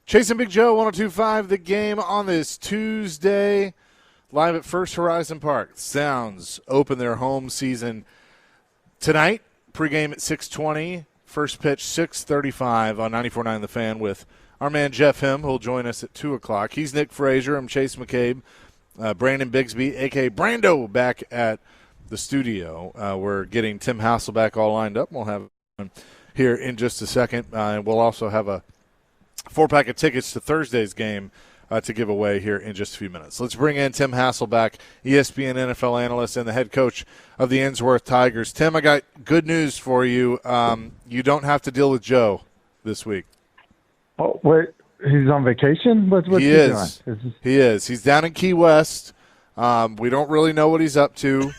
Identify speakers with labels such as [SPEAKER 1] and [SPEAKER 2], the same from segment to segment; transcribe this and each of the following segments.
[SPEAKER 1] Chasing Big Joe, 102.5 The Game on this Tuesday, live at First Horizon Park. Sounds open their home season tonight. Pregame at 6:20. First pitch 6:35 on 94.9 The Fan with our man Jeff Him, who will join us at 2 o'clock. He's Nick Frazier. I'm Chase McCabe. Brandon Bigsby, a.k.a. Brando, back at the studio. We're getting Tim Hasselbeck all lined up. We'll have him here in just a second. And we'll also have a 4-pack of tickets to Thursday's game to give away here in just a few minutes. Let's bring in Tim Hasselbeck, ESPN NFL analyst and the head coach of the Innsworth Tigers. Tim, I got good news for you. You don't have to deal with Joe this week.
[SPEAKER 2] Oh, wait. He's on vacation? What's he
[SPEAKER 1] is.
[SPEAKER 2] Doing?
[SPEAKER 1] He is. He's down in Key West. We don't really know what he's up to,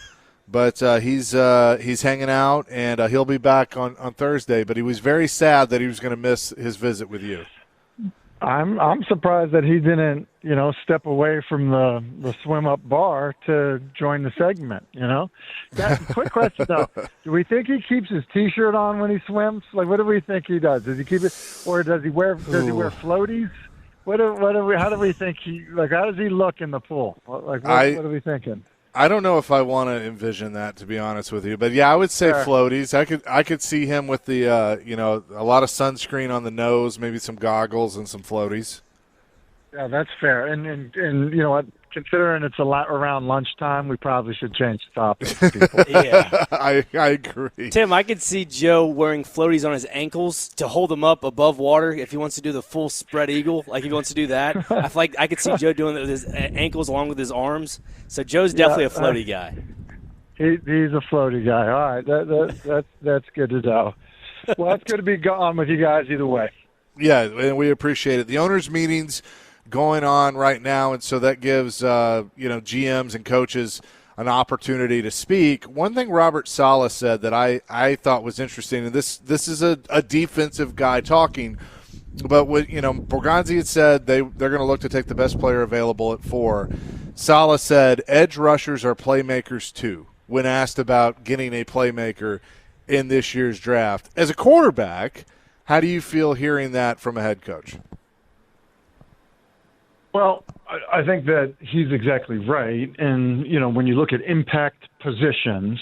[SPEAKER 1] but he's hanging out, and he'll be back on Thursday. But he was very sad that he was going to miss his visit with you.
[SPEAKER 2] I'm surprised that he didn't, step away from the swim up bar to join the segment, Quick question though. Do we think he keeps his t-shirt on when he swims? Like, what do we think he does? Does he keep it, or does he wear floaties? How do we think how does he look in the pool? What are we thinking?
[SPEAKER 1] I don't know if I want to envision that, to be honest with you, but yeah, I would say floaties. I could see him with the a lot of sunscreen on the nose, maybe some goggles and some floaties.
[SPEAKER 2] Yeah, that's fair. And you know what? Considering it's a lot around lunchtime, we probably should change the topic. People.
[SPEAKER 3] Yeah,
[SPEAKER 1] I agree.
[SPEAKER 3] Tim, I could see Joe wearing floaties on his ankles to hold them up above water if he wants to do the full spread eagle, like he wants to do that. I feel like I could see Joe doing that with his ankles along with his arms. So Joe's definitely a floaty guy.
[SPEAKER 2] He's a floaty guy. All right, that's good to know. Well, it's good to be on with you guys either way.
[SPEAKER 1] Yeah, and we appreciate it. The owners' meetings going on right now, and so that gives GMs and coaches an opportunity to speak. One thing Robert Saleh said that I thought was interesting, and this is a defensive guy talking, but what Borgonzi had said they're going to look to take the best player available at 4. Saleh said edge rushers are playmakers too, when asked about getting a playmaker in this year's draft. As a quarterback, how do you feel hearing that from a head coach?
[SPEAKER 2] Well, I think that he's exactly right. And, when you look at impact positions,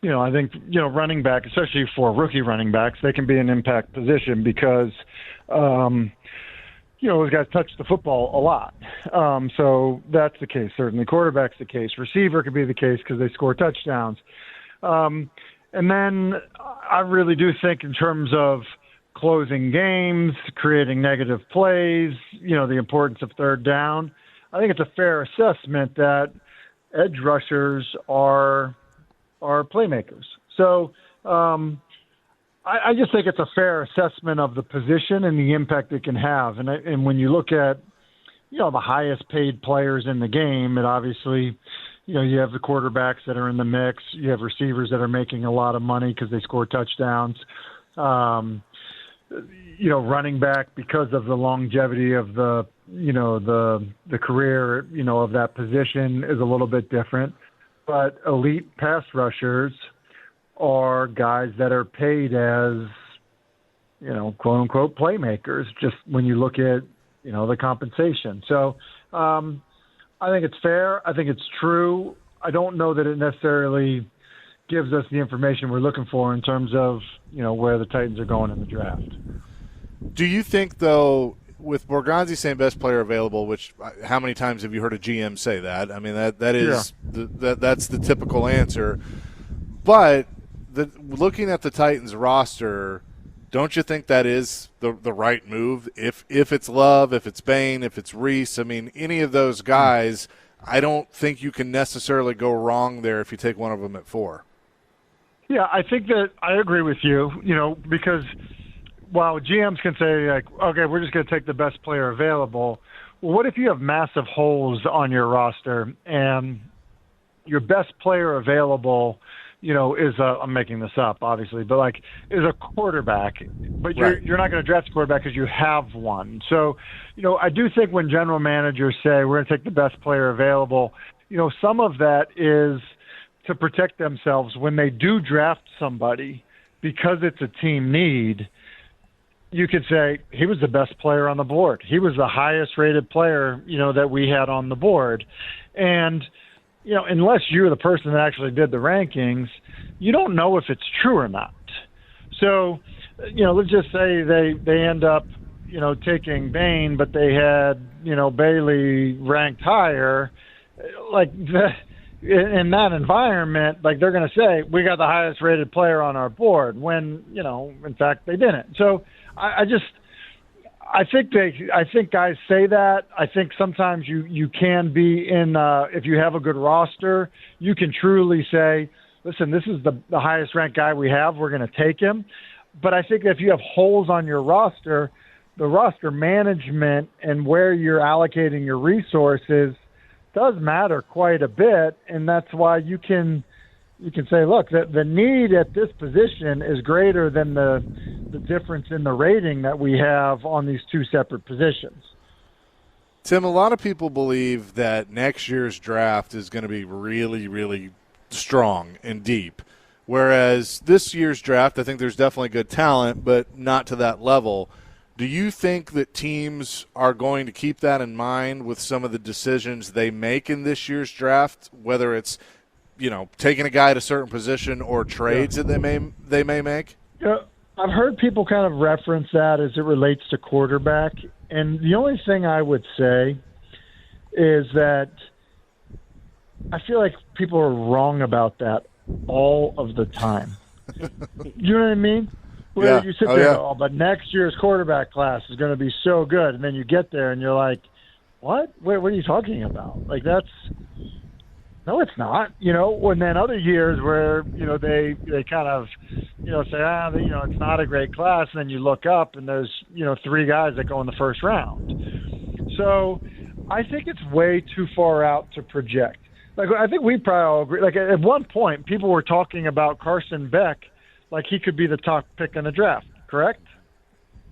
[SPEAKER 2] I think, running back, especially for rookie running backs, they can be an impact position because, those guys touch the football a lot. So that's the case, certainly. Quarterback's the case. Receiver could be the case because they score touchdowns. And then I really do think in terms of closing games, creating negative plays, the importance of third down. I think it's a fair assessment that edge rushers are playmakers. So I just think it's a fair assessment of the position and the impact it can have. And when you look at, the highest paid players in the game, it obviously, you have the quarterbacks that are in the mix. You have receivers that are making a lot of money because they score touchdowns. Running back because of the longevity of the career, of that position is a little bit different. But elite pass rushers are guys that are paid as, quote unquote playmakers, just when you look at, the compensation. So I think it's fair. I think it's true. I don't know that it necessarily gives us the information we're looking for in terms of, where the Titans are going in the draft.
[SPEAKER 1] Do you think, though, with Borgonzi saying best player available, which how many times have you heard a GM say that? I mean, that is that's the typical answer. But looking at the Titans roster, don't you think that is the right move? If it's Love, if it's Bain, if it's Reese, I mean, any of those guys, I don't think you can necessarily go wrong there if you take one of them at 4.
[SPEAKER 2] Yeah, I think that I agree with you, because while GMs can say, like, okay, we're just going to take the best player available, well, what if you have massive holes on your roster and your best player available, is I'm making this up, obviously, but is a quarterback, but you're not going to draft a quarterback because you have one. So, I do think when general managers say we're going to take the best player available, some of that is to protect themselves when they do draft somebody because it's a team need. you could say he was the best player on the board. He was the highest rated player, that we had on the board. And, unless you're the person that actually did the rankings, you don't know if it's true or not. So, let's just say they end up, taking Bain, but they had, Bailey ranked higher. Like, in that environment, like, they're going to say, we got the highest rated player on our board when, in fact, they didn't. So I think guys say that. I think sometimes you can be in, if you have a good roster, you can truly say, listen, this is the highest ranked guy we have. We're going to take him. But I think if you have holes on your roster, the roster management and where you're allocating your resources does matter quite a bit. And that's why you can say, look, the need at this position is greater than the difference in the rating that we have on these two separate positions.
[SPEAKER 1] Tim, a lot of people believe that next year's draft is going to be really, really strong and deep, whereas this year's draft, I think there's definitely good talent, but not to that level. Do you think that teams are going to keep that in mind with some of the decisions they make in this year's draft, whether it's taking a guy at a certain position or trades that they may make?
[SPEAKER 2] Yeah, I've heard people kind of reference that as it relates to quarterback, and the only thing I would say is that I feel like people are wrong about that all of the time. You know what I mean? Where you sit there and go, but next year's quarterback class is going to be so good, and then you get there and you're like, what? Wait, what are you talking about? Like, no, it's not. And then other years where, they kind of, say, it's not a great class. And then you look up and there's, 3 guys that go in the first round. So I think it's way too far out to project. Like, I think we probably all agree. Like, at one point, people were talking about Carson Beck like he could be the top pick in the draft, correct?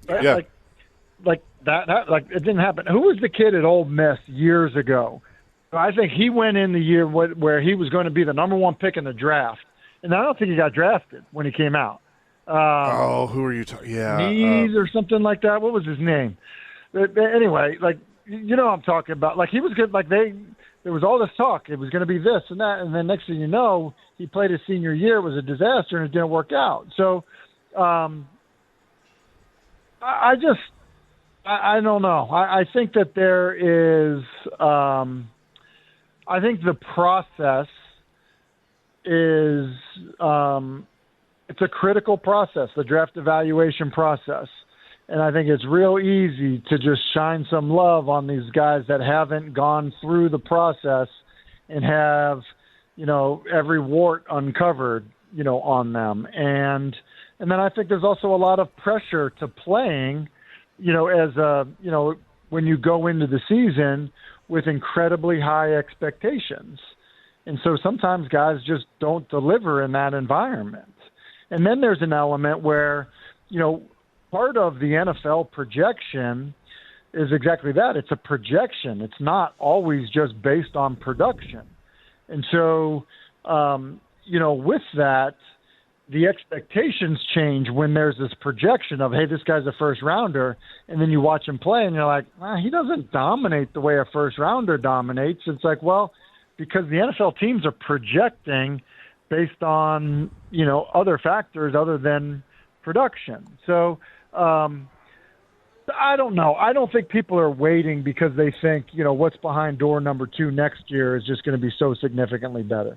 [SPEAKER 2] Right?
[SPEAKER 1] Yeah.
[SPEAKER 2] Like that, like it didn't happen. Who was the kid at Ole Miss years ago? I think he went in the year where he was going to be the number 1 pick in the draft, and I don't think he got drafted when he came out.
[SPEAKER 1] Who are you talking? Yeah,
[SPEAKER 2] Nees or something like that. What was his name? Anyway, like what I'm talking about. Like he was good. Like there was all this talk. It was going to be this and that, and then next thing you know, he played his senior year. It was a disaster, and it didn't work out. So, I don't know. I think that there is. I think the process is it's a critical process, the draft evaluation process. And I think it's real easy to just shine some love on these guys that haven't gone through the process and have, every wart uncovered, on them. And then I think there's also a lot of pressure to playing, when you go into the season with incredibly high expectations. And so sometimes guys just don't deliver in that environment. And then there's an element where, part of the NFL projection is exactly that. It's a projection. It's not always just based on production. And so, with that, the expectations change when there's this projection of, hey, this guy's a first rounder, and then you watch him play and you're like, he doesn't dominate the way a first rounder dominates. It's like, well, because the NFL teams are projecting based on, other factors other than production. So I don't know. I don't think people are waiting because they think, what's behind door number 2 next year is just going to be so significantly better.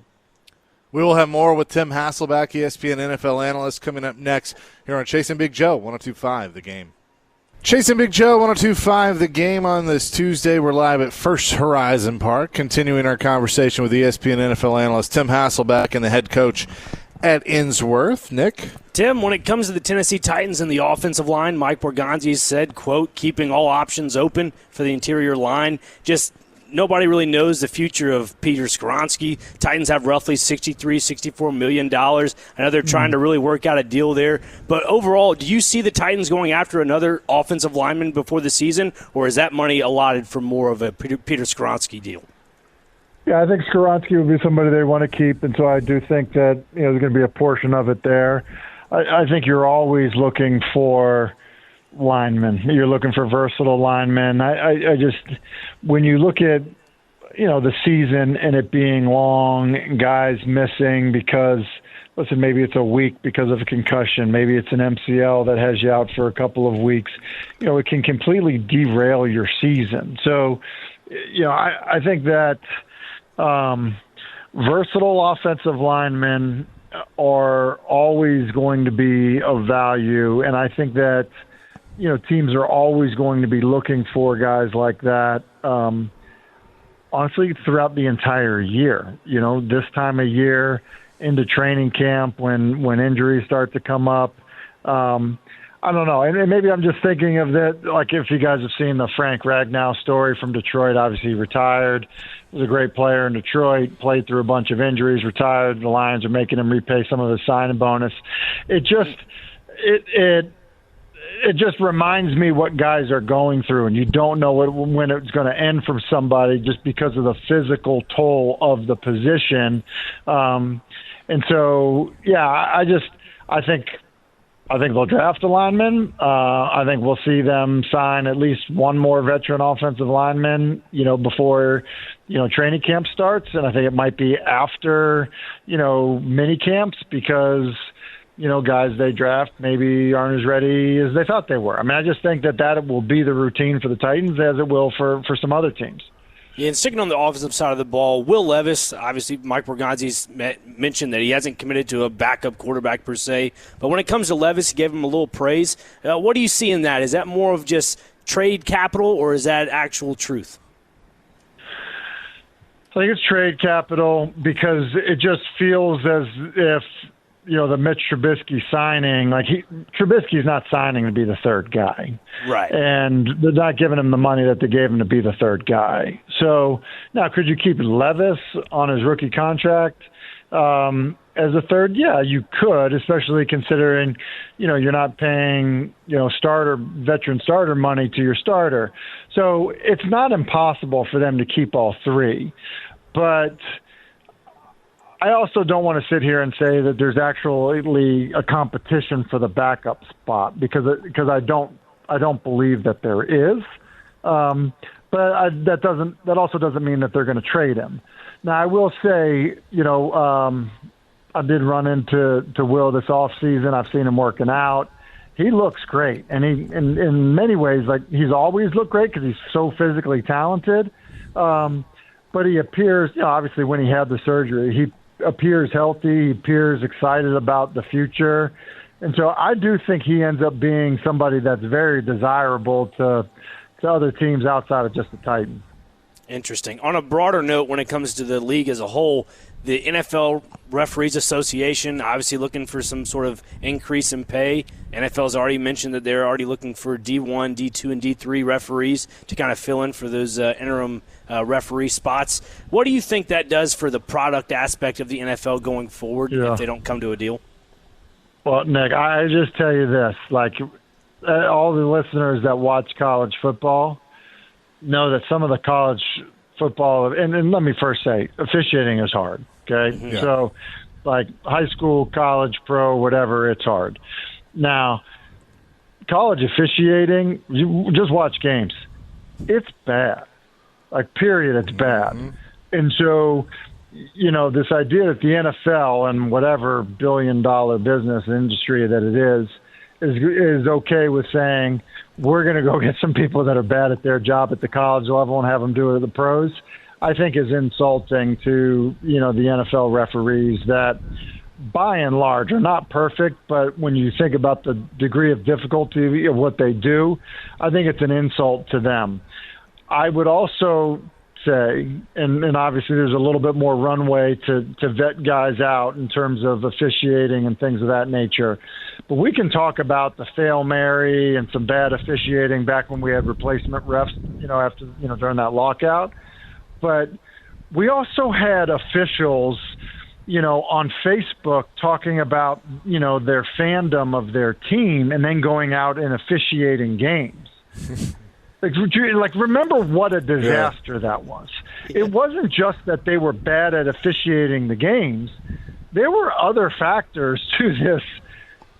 [SPEAKER 1] We will have more with Tim Hasselbeck, ESPN NFL analyst, coming up next here on Chasing Big Joe, 102.5 The Game. Chasing Big Joe, 102.5 The Game on this Tuesday. We're live at First Horizon Park, continuing our conversation with ESPN NFL analyst Tim Hasselbeck and the head coach at Innsworth. Nick?
[SPEAKER 3] Tim, when it comes to the Tennessee Titans and the offensive line, Mike Borgonzi said, quote, keeping all options open for the interior line. Just nobody really knows the future of Peter Skoronski. Titans have roughly $63-64 million. I know they're trying to really work out a deal there. But overall, do you see the Titans going after another offensive lineman before the season, or is that money allotted for more of a Peter Skoronski deal?
[SPEAKER 2] Yeah, I think Skoronski will be somebody they want to keep, and so I do think that there's going to be a portion of it there. I think you're always looking for, linemen. You're looking for versatile linemen. I just, when you look at, the season and it being long, guys missing because, listen, maybe it's a week because of a concussion. Maybe it's an MCL that has you out for a couple of weeks. It can completely derail your season. So, I think that versatile offensive linemen are always going to be of value. And I think that, teams are always going to be looking for guys like that, honestly, throughout the entire year. This time of year into training camp when injuries start to come up. I don't know. And maybe I'm just thinking of that, like if you guys have seen the Frank Ragnow story from Detroit. Obviously he retired. Was a great player in Detroit, played through a bunch of injuries, retired. The Lions are making him repay some of his signing bonus. It just reminds me what guys are going through, and you don't know when it's going to end from somebody just because of the physical toll of the position. And so, yeah, I think they'll draft a lineman. I think we'll see them sign at least one more veteran offensive lineman, before, training camp starts. And I think it might be after, mini camps because, guys they draft maybe aren't as ready as they thought they were. I mean, I just think that will be the routine for the Titans as it will for some other teams.
[SPEAKER 3] Yeah, and sticking on the offensive side of the ball, Will Levis, obviously Mike Borgonzi's mentioned that he hasn't committed to a backup quarterback per se. But when it comes to Levis, he gave him a little praise. What do you see in that? Is that more of just trade capital or is that actual truth?
[SPEAKER 2] I think it's trade capital because it just feels as if, the Mitch Trubisky signing, Trubisky's not signing to be the third guy.
[SPEAKER 3] Right.
[SPEAKER 2] And they're not giving him the money that they gave him to be the third guy. So now could you keep Levis on his rookie contract as a third? Yeah, you could, especially considering, you're not paying, veteran starter money to your starter. So it's not impossible for them to keep all three. But I also don't want to sit here and say that there's actually a competition for the backup spot because I don't believe that there is. But that also doesn't mean that they're going to trade him. Now I will say, I did run into Will this offseason. I've seen him working out. He looks great, and in many ways, he's always looked great because he's so physically talented. But he appears, obviously when he had the surgery, he appears healthy, he appears excited about the future. And so I do think he ends up being somebody that's very desirable to other teams outside of just the Titans.
[SPEAKER 3] Interesting. On a broader note, when it comes to the league as a whole, the NFL Referees Association obviously looking for some sort of increase in pay. NFL's already mentioned that they're already looking for D1, D2, and D3 referees to kind of fill in for those interim referee spots. What do you think that does for the product aspect of the NFL going forward if they don't come to a deal?
[SPEAKER 2] Well, Nick, I just tell you this, all the listeners that watch college football know that some of the college football, and let me first say, officiating is hard, okay? Yeah. So, high school, college, pro, whatever, it's hard. Now, college officiating, you just watch games. It's bad. Period, it's bad. Mm-hmm. And so, this idea that the NFL and whatever billion-dollar business industry that it is okay with saying, we're going to go get some people that are bad at their job at the college level and have them do it at the pros, I think is insulting to, the NFL referees that, by and large, are not perfect, but when you think about the degree of difficulty of what they do, I think it's an insult to them. I would also say, and obviously there's a little bit more runway to vet guys out in terms of officiating and things of that nature. But we can talk about the Hail Mary and some bad officiating back when we had replacement refs, after, during that lockout. But we also had officials, on Facebook talking about, their fandom of their team and then going out and officiating games. Remember what a disaster that was. Yeah. It wasn't just that they were bad at officiating the games. There were other factors to this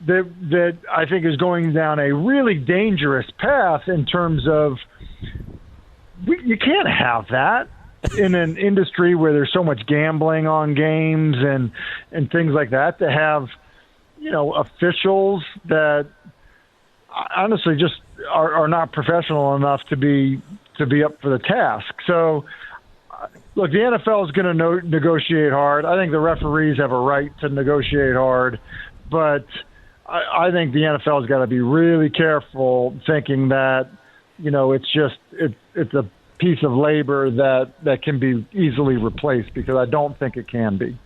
[SPEAKER 2] that I think is going down a really dangerous path in terms of you can't have that in an industry where there's so much gambling on games and things like that, to have, officials that honestly just are not professional enough to be up for the task. So, look, the NFL is going to negotiate hard. I think the referees have a right to negotiate hard, but I think the NFL has got to be really careful thinking that, it's a piece of labor that can be easily replaced, because I don't think it can be.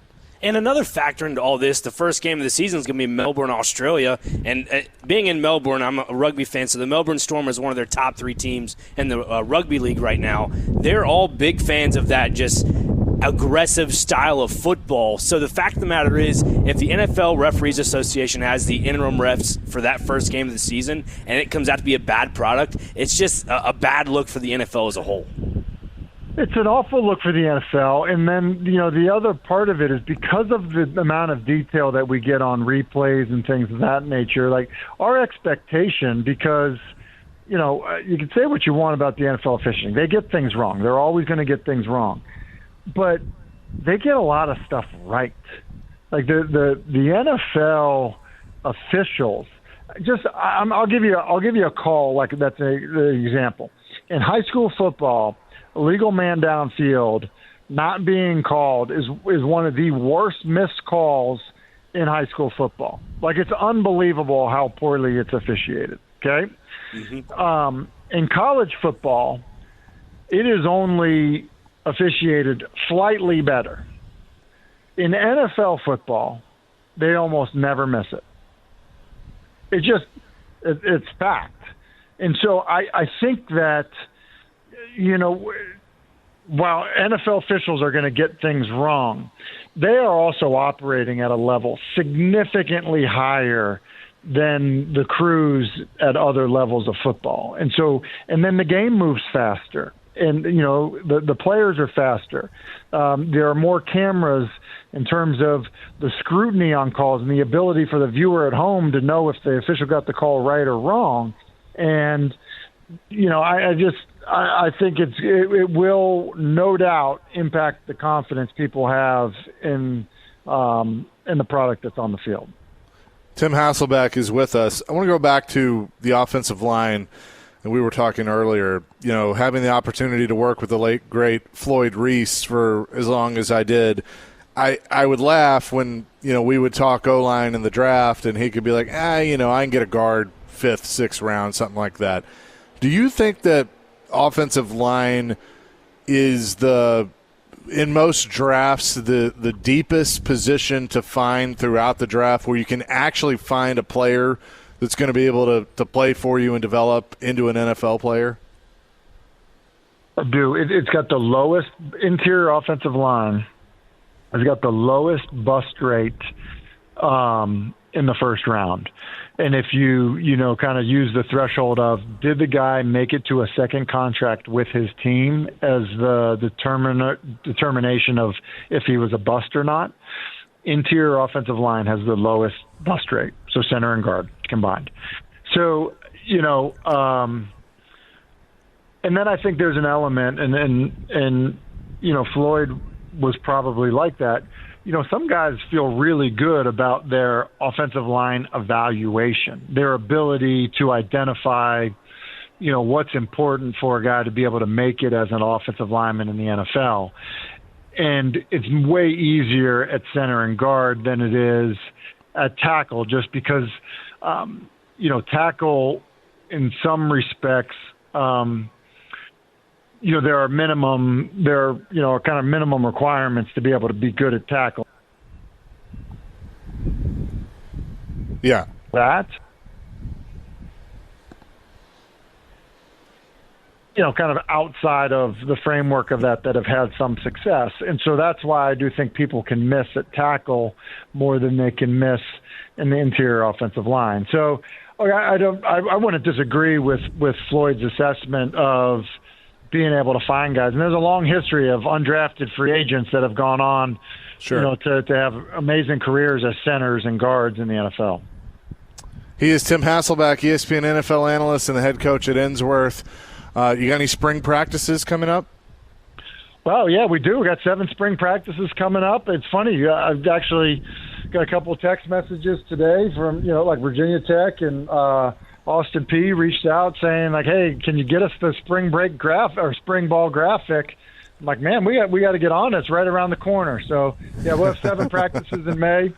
[SPEAKER 3] And another factor into all this, the first game of the season is going to be Melbourne, Australia. And being in Melbourne, I'm a rugby fan, so the Melbourne Storm is one of their top 3 teams in the rugby league right now. They're all big fans of that just aggressive style of football. So the fact of the matter is, if the NFL Referees Association has the interim refs for that first game of the season and it comes out to be a bad product, it's just a bad look for the NFL as a whole.
[SPEAKER 2] It's an awful look for the NFL. And then, the other part of it is because of the amount of detail that we get on replays and things of that nature, like our expectation, because, you can say what you want about the NFL officiating. They get things wrong. They're always going to get things wrong. But they get a lot of stuff right. Like the NFL officials, I'll give you a call, like that's the example. In high school football, illegal man downfield not being called is one of the worst missed calls in high school football. Like, it's unbelievable how poorly it's officiated. Okay. Mm-hmm. In college football, it is only officiated slightly better. In NFL football, they almost never miss it. It's fact. And so I think that, while NFL officials are going to get things wrong, they are also operating at a level significantly higher than the crews at other levels of football. And then the game moves faster. And, the players are faster. There are more cameras in terms of the scrutiny on calls and the ability for the viewer at home to know if the official got the call right or wrong. And, I think it will no doubt impact the confidence people have in the product that's on the field.
[SPEAKER 1] Tim Hasselbeck is with us. I want to go back to the offensive line. And we were talking earlier, having the opportunity to work with the late, great Floyd Reese for as long as I did. I would laugh when, we would talk O-line in the draft and he could be like, I can get a guard 5th, 6th round, something like that. Do you think that offensive line is in most drafts, the deepest position to find throughout the draft, where you can actually find a player that's going to be able to play for you and develop into an NFL player?
[SPEAKER 2] I do. It's got the lowest interior offensive line. It's got the lowest bust rate in the first round. And if you kind of use the threshold of, did the guy make it to a second contract with his team as the determination of if he was a bust or not, interior offensive line has the lowest bust rate. So center and guard combined. So, and then I think there's an element, and Floyd was probably like that. Some guys feel really good about their offensive line evaluation, their ability to identify, what's important for a guy to be able to make it as an offensive lineman in the NFL. And it's way easier at center and guard than it is at tackle, just because, tackle in some respects, there are minimum requirements to be able to be good at tackle.
[SPEAKER 1] Yeah.
[SPEAKER 2] That, kind of outside of the framework of that have had some success. And so that's why I do think people can miss at tackle more than they can miss in the interior offensive line. So I wouldn't disagree with Floyd's assessment of being able to find guys. And there's a long history of undrafted free agents that have gone on,
[SPEAKER 1] sure,
[SPEAKER 2] to have amazing careers as centers and guards in the NFL.
[SPEAKER 1] He is Tim Hasselbeck, ESPN NFL analyst and the head coach at Ensworth. You got any spring practices coming up?
[SPEAKER 2] Well, yeah, we do. We got 7 spring practices coming up. It's funny. I've actually got a couple of text messages today from, like Virginia Tech and Austin P reached out saying, like, hey, can you get us the spring break spring ball graphic? I'm like, man, we got to get on this right around the corner. So, yeah, we'll have 7 practices in May,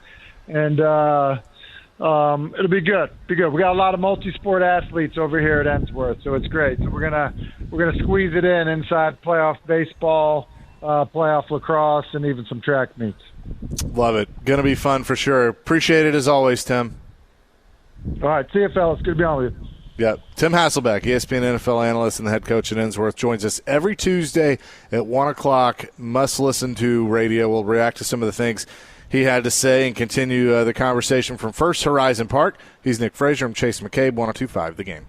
[SPEAKER 2] and it'll be good. We got a lot of multi-sport athletes over here at Ensworth, so it's great. So we're gonna squeeze it inside playoff baseball, playoff lacrosse, and even some track meets.
[SPEAKER 1] Love it. Going to be fun for sure. Appreciate it as always, Tim.
[SPEAKER 2] All right, see you, fellas. Good to be on with you.
[SPEAKER 1] Yeah, Tim Hasselbeck, ESPN NFL analyst and the head coach at Ensworth, joins us every Tuesday at 1 o'clock. Must listen to radio. We'll react to some of the things he had to say and continue the conversation from First Horizon Park. He's Nick Frazier. I'm Chase McCabe, 102.5 The Game.